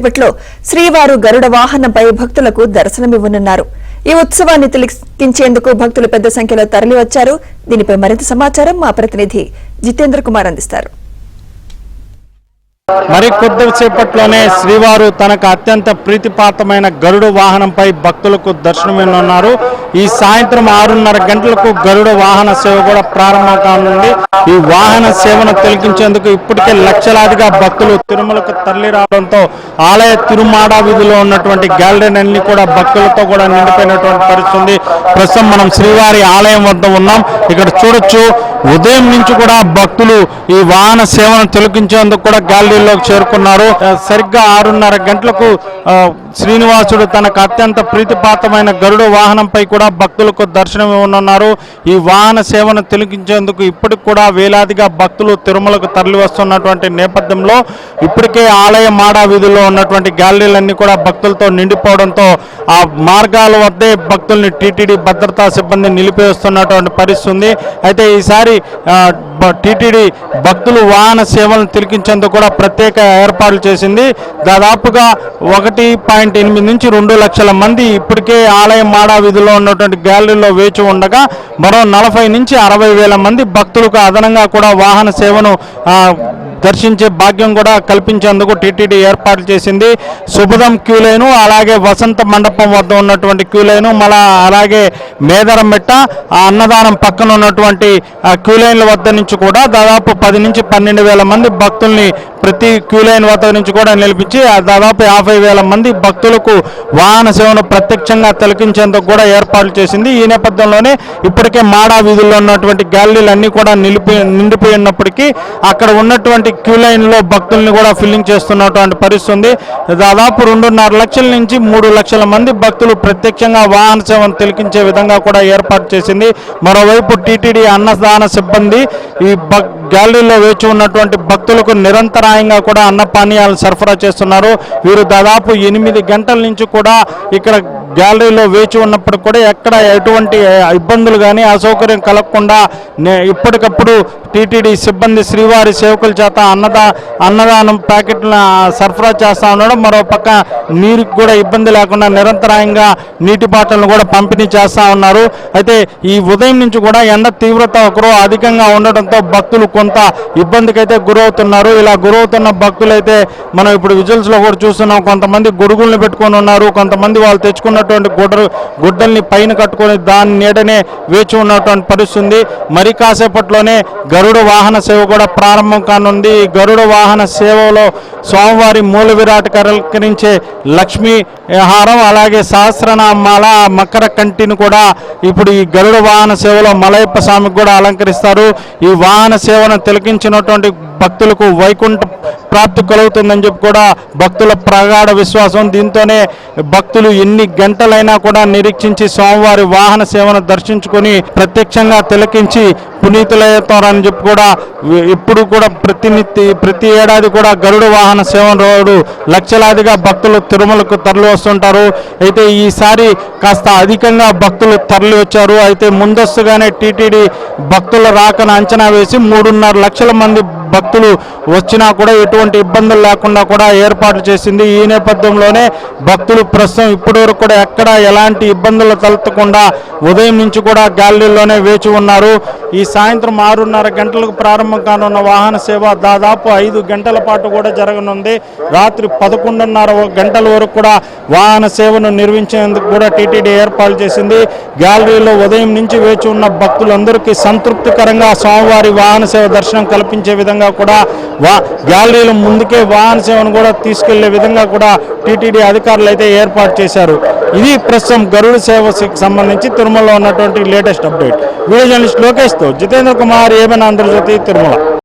ఇప్పట్లో శ్రీవారు గరుడ వాహనంపై భక్తులకు దర్శనమివ్వనున్నారు. ఈ ఉత్సవాన్ని తిలకించేందుకు భక్తులు పెద్ద సంఖ్యలో తరలివచ్చారు. దీనిపై మరింత సమాచారం మా ప్రతినిధి జితేంద్ర కుమార్ అందిస్తారు. మరి కొద్దిసేపట్లోనే శ్రీవారు తనకు అత్యంత ప్రీతిపాత్రమైన గరుడ వాహనంపై భక్తులకు దర్శనమివ్వనున్నారు. ఈ సాయంత్రం 6:30 గంటలకు గరుడ వాహన సేవ కూడా ప్రారంభం కానుంది. ఈ వాహన సేవను తిలకించేందుకు ఇప్పటికే లక్షలాదిగా భక్తులు తిరుమలకు తరలి రావడంతో ఆలయ తిరుమాడ వీధిలో ఉన్నటువంటి గ్యాలరీలన్నీ కూడా భక్తులతో కూడా నిండిపోయినటువంటి పరిస్థితి. ప్రస్తుతం మనం శ్రీవారి ఆలయం వద్ద ఉన్నాం. ఇక్కడ చూడొచ్చు, ఉదయం నుంచి కూడా భక్తులు ఈ వాహన సేవను తిలకించేందుకు కూడా గ్యాలరీలోకి చేరుకున్నారు. సరిగ్గా 6:30 గంటలకు శ్రీనివాసుడు తనకు అత్యంత ప్రీతిపాత్రమైన గరుడ వాహనంపై కూడా భక్తులకు దర్శనం ఇవ్వనున్నారు. ఈ వాహన సేవను తిలకించేందుకు ఇప్పటికి కూడా వేలాదిగా భక్తులు తిరుమలకు తరలి వస్తున్నటువంటి నేపథ్యంలో ఇప్పటికే ఆలయ మాడా వీధిలో ఉన్నటువంటి గ్యాలరీలన్నీ కూడా భక్తులతో నిండిపోవడంతో ఆ మార్గాల వద్దే భక్తుల్ని టీటీడీ భద్రతా సిబ్బంది నిలిపివేస్తున్నటువంటి పరిస్థితి ఉంది. అయితే ఈసారి టీటీడీ భక్తులు వాహన సేవలను తిలకించేందుకు కూడా ప్రత్యేక ఏర్పాట్లు చేసింది. దాదాపుగా 1.8 నుంచి 2 లక్షల మంది ఇప్పటికే ఆలయం మాడా వీధిలో ఉన్నటువంటి గ్యాలరీలో వేచి ఉండగా మరో 40 నుంచి 60 వేల మంది భక్తులకు అదనంగా కూడా వాహన సేవను దర్శించే భాగ్యం కూడా కల్పించేందుకు టీటీడీ ఏర్పాట్లు చేసింది. శుభదం క్యూ లైను, అలాగే వసంత మండపం వద్ద ఉన్నటువంటి క్యూ లైను, మళ్ళా అలాగే మేదరం మెట్ట, ఆ అన్నదానం పక్కన ఉన్నటువంటి క్యూ లైన్ల వద్ద నుంచి కూడా దాదాపు 10 నుంచి 12 వేల మంది భక్తుల్ని ప్రతి క్యూ లైన్ వద్ద నుంచి కూడా నిలిపించి దాదాపు 50 వేల మంది భక్తులకు వాహన సేవను ప్రత్యక్షంగా తిలకించేందుకు కూడా ఏర్పాట్లు చేసింది. ఈ నేపథ్యంలోనే ఇప్పటికే మాడా వీధుల్లో ఉన్నటువంటి గ్యాలరీలు అన్నీ కూడా నిండిపోయి ఉన్నప్పటికీ అక్కడ ఉన్నటువంటి క్యూ లైన్లో భక్తుల్ని కూడా ఫిల్లింగ్ చేస్తున్నటువంటి పరిస్థితి ఉంది. దాదాపు 2.5 లక్షల నుంచి 3 లక్షల మంది భక్తులు ప్రత్యక్షంగా వాహన సేవను తిలకించే విధంగా కూడా ఏర్పాటు చేసింది. మరోవైపు టీటీడీ అన్నదాన సిబ్బంది ఈ గ్యాలరీలో వేచి ఉన్నటువంటి భక్తులకు నిరంతరాయంగా కూడా అన్నపానీయాలు సరఫరా చేస్తున్నారు. వీరు దాదాపు 8 గంటల నుంచి కూడా ఇక్కడ గ్యాలరీలో వేచి ఉన్నప్పుడు కూడా ఎక్కడ ఎటువంటి ఇబ్బందులు కానీ అసౌకర్యం కలగకుండా ఇప్పటికప్పుడు టీటీడీ సిబ్బంది శ్రీవారి సేవకుల చేత అన్నదానం ప్యాకెట్లను సరఫరా చేస్తూ ఉండడం, మరో పక్క నీరుకి కూడా ఇబ్బంది లేకుండా నిరంతరాయంగా నీటి బాటలను కూడా పంపిణీ చేస్తూ ఉన్నారు. అయితే ఈ ఉదయం నుంచి కూడా ఎండ తీవ్రత ఒకరో అధికంగా ఉండడంతో భక్తులు కొంత ఇబ్బందికైతే గురవుతున్నారు. ఇలా గురవుతున్న భక్తులైతే మనం ఇప్పుడు విజువల్స్లో కూడా చూస్తున్నాం. కొంతమంది గొడుగుల్ని పెట్టుకొని ఉన్నారు, కొంతమంది వాళ్ళు తెచ్చుకున్నటువంటి గుడ్డల్ని పైన కట్టుకొని దాని నీడనే వేచి ఉన్నటువంటి పరిస్థితి. మరి కాసేపట్లోనే గరుడ వాహన సేవ కూడా ప్రారంభం కానుంది. ఈ గరుడ వాహన సేవలో స్వామివారి మూల విరాట్ అలంకరించే లక్ష్మీ హారం, అలాగే సహస్రనామాల మకర కంటిని కూడా ఇప్పుడు ఈ గరుడ వాహన సేవలో మలయప్ప స్వామికి కూడా అలంకరిస్తారు. ఈ వాహన సేవను తిలకించినటువంటి భక్తులకు వైకుంఠ ప్రాప్తి కలుగుతుందని చెప్పి కూడా భక్తుల ప్రగాఢ విశ్వాసం. దీంతోనే భక్తులు ఎన్ని గంటలైనా కూడా నిరీక్షించి స్వామివారి వాహన సేవను దర్శించుకొని ప్రత్యక్షంగా తిలకించి పునీతులవుతారని చెప్పి కూడా ఇప్పుడు కూడా ప్రతి ఏడాది కూడా గరుడ వాహన సేవ రోజు లక్షలాదిగా భక్తులు తిరుమలకు తరలి వస్తుంటారు. అయితే ఈసారి కాస్త అధికంగా భక్తులు తరలి వచ్చారు. అయితే ముందస్తుగానే టీటీడీ భక్తుల రాకను అంచనా వేసి 3.5 లక్షల మంది భక్తులు వచ్చినా కూడా ఎటువంటి ఇబ్బందులు లేకుండా కూడా ఏర్పాట్లు చేసింది. ఈ నేపథ్యంలోనే భక్తులు ప్రస్తుతం ఇప్పటివరకు కూడా ఎక్కడ ఎలాంటి ఇబ్బందులు తలెత్తకుండా ఉదయం నుంచి కూడా గ్యాలరీలోనే వేచి ఉన్నారు. ఈ సాయంత్రం 6:30 గంటలకు ప్రారంభం కానున్న వాహన సేవ దాదాపు 5 గంటల పాటు కూడా జరగనుంది. రాత్రి 11:30 గంటల వరకు కూడా వాహన సేవను నిర్వహించేందుకు కూడా టీటీడీ ఏర్పాటు చేసింది. గ్యాలరీలో ఉదయం నుంచి వేచి ఉన్న భక్తులందరికీ సంతృప్తికరంగా స్వామివారి వాహన సేవ దర్శనం కల్పించే విధంగా కూడా గ్యాలరీల ముందుకే వాహన సేవను కూడా తీసుకెళ్లే విధంగా కూడా టీటీడీ అధికారులు అయితే ఏర్పాటు చేశారు. ఇది ప్రస్తుతం గరుడ సేవకి సంబంధించి తిరుమలలో ఉన్నటువంటి లేటెస్ట్ అప్డేట్. వీడియో జర్నలిస్ట్ లోకేష్తో జితేంద్ర కుమార్, ఏబిఎన్ ఆంధ్రజ్యోతి, తిరుమల.